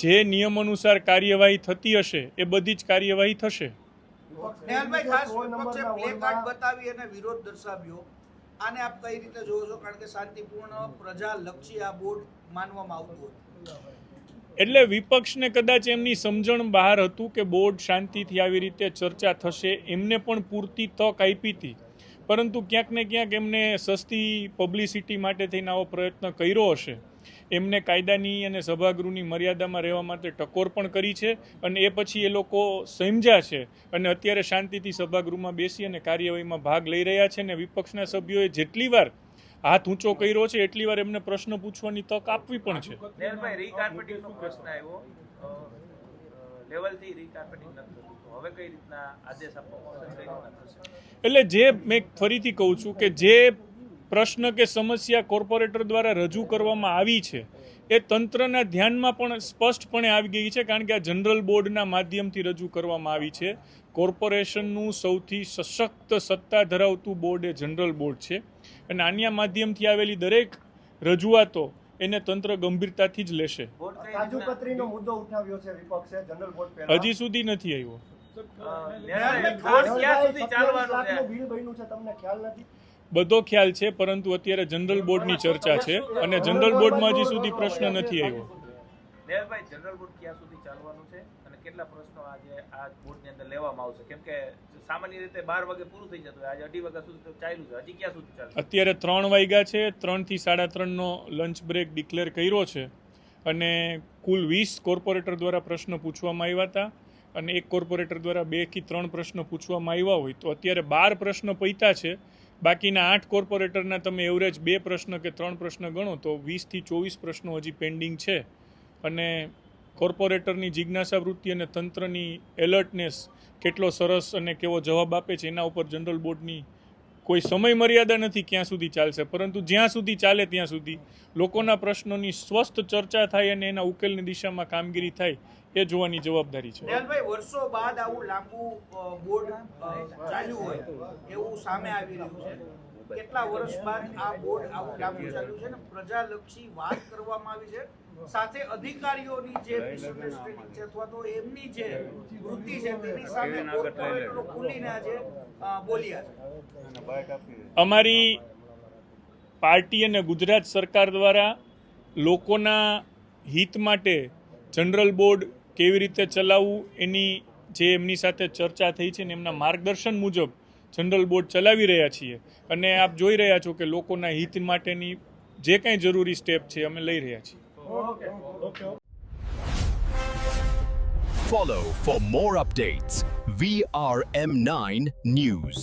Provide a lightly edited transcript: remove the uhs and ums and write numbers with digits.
જે નિયમ અનુસાર કાર્યવાહી થતી હશે એ બધી જ કાર્યવાહી થશે. નેહલભાઈ, ખાસ વિપક્ષે પ્લે કાર્ડ બતાવી અને વિરોધ દર્શાવ્યો, આને આપ કઈ રીતે જોવો છો? કારણ કે શાંતિપૂર્ણ પ્રજાલક્ષી આ બોર્ડ માનવામાં આવતું હતું. એટલે વિપક્ષને કદાચ એમની સમજણ બહાર હતું કે બોર્ડ શાંતિથી આવી રીતે ચર્ચા થશે, એમને પણ પૂરતી તક આપી હતી, પરંતુ ક્યાંક ને ક્યાંક એમને સસ્તી પબ્લિસિટી માટે થઈને આવો પ્રયત્ન કર્યો હશે. એમને કાયદાની અને સભાગૃહની મર્યાદામાં રહેવા માટે ટકોર પણ કરી છે અને એ પછી એ લોકો સમજ્યા છે અને અત્યારે શાંતિથી સભાગૃહમાં બેસી અને કાર્યવાહીમાં ભાગ લઈ રહ્યા છે. અને વિપક્ષના સભ્યોએ જેટલી વાર હાથ ઊંચો કર્યો છે એટલી વાર એમને પ્રશ્ન પૂછવાની તક આપવી પણ છે. નેહલભાઈ, રીકાર્પેટિંગનો પ્રશ્ન આવ્યો, લેવલથી રીકાર્પેટિંગ નથી થતું, તો હવે કઈ રીતના આદેશ આપવામાં આવશે, કઈ રીતના થશે? એટલે જે મેં ફરીથી કહું છું કે જે પ્રશ્ન કે સમસ્યા કોર્પોરેટર દ્વારા રજૂ કરવામાં આવી છે એ તંત્રના ધ્યાનમાં પણ સ્પષ્ટપણે આવી ગઈ છે, કારણ કે આ જનરલ બોર્ડના માધ્યમથી રજૂ કરવામાં આવી છે. કોર્પોરેશનનું સૌથી સશક્ત સત્તા ધરાવતું બોર્ડ એ જનરલ બોર્ડ છે અને આના માધ્યમથી આવેલી દરેક રજૂઆતો એને તંત્ર ગંભીરતાથી જ લેશે. કાજુકતરીનો મુદ્દો ઉઠાવ્યો છે વિપક્ષે જનરલ બોર્ડ પહેલા, હજી સુધી નથી આવ્યો. બિલ બન્યું છે, તમને ખ્યાલ નથી? બધો ખ્યાલ છે, પરંતુ અત્યારે જનરલ બોર્ડની ચર્ચા છે અને જનરલ બોર્ડમાં હજી સુધી પ્રશ્ન નથી આવ્યો. નેહલભાઈ, જનરલ બોર્ડ ક્યાં સુધી ચાલવાનું છે અને કેટલા પ્રશ્નો આજે આ બોર્ડની અંદર લેવામાં આવશે? કેમ કે સામાન્ય રીતે 12 વાગે પૂરું થઈ જતું હોય, આજે 2:30 વાગ્યા સુધી તો ચાલ્યું છે, હજી ક્યાં સુધી ચાલશે? અત્યારે 3 વાગ્યા છે, 3 થી 3:30નો લંચ બ્રેક ડિક્લેર કર્યો છે અને કુલ 20 કોર્પોરેટર દ્વારા પ્રશ્ન પૂછવામાં આવ્યા હતા અને એક કોર્પોરેટર દ્વારા 2 થી 3 પ્રશ્ન પૂછવામાં આવ્યા હોય તો અત્યારે 12 પ્રશ્ન પૈતા છે. બાકીના 8 કોર્પોરેટરના તમે એવરેજ 2 પ્રશ્ન કે 3 પ્રશ્ન ગણો તો 20 થી 24 પ્રશ્નો હજી પેન્ડિંગ છે અને કોર્પોરેટરની જિજ્ઞાસા વૃત્તિ અને તંત્રની એલર્ટનેસ કેટલો સરસ અને કેવો જવાબ આપે છે એના ઉપર જનરલ બોર્ડની કોઈ સમય મર્યાદા નથી ક્યાં સુધી ચાલશે, પરંતુ જ્યાં સુધી ચાલે ત્યાં સુધી લોકોના પ્રશ્નોની સ્વસ્થ ચર્ચા થાય અને એના ઉકેલની દિશામાં કામગીરી થાય એ જોવાની જવાબદારી છે. નેહલભાઈ, વર્ષો બાદ આવું લાંબુ બોર્ડ ચાલ્યું હોય એવું સામે આવી રહ્યું છે. કેટલા વર્ષ બાદ આ બોર્ડ આવું લાંબુ ચાલ્યું છે ને પ્રજાલક્ષી વાત કરવામાં આવી છે, સાથે અધિકારીઓની જે મિસઅન્ડરસ્ટેન્ડિંગ છે અથવા તો એમની જે વૃત્તિ છે તેની સામે કોર્પોરેટરો ખુલીને આજે બોલ્યા છે. અમારી પાર્ટી અને ગુજરાત સરકાર દ્વારા લોકોના હિત માટે જનરલ બોર્ડ કેવી રીતે ચલાવવું એની જે એમની સાથે ચર્ચા થઈ છે ને એમના માર્ગદર્શન મુજબ જનરલ બોર્ડ ચલાવી રહ્યા છીએ અને આપ જોઈ રહ્યા છો કે લોકોના હિત માટેની જે કંઈ જરૂરી સ્ટેપ છે અમે લઈ રહ્યા છીએ. Follow for more updates. VRM9 News.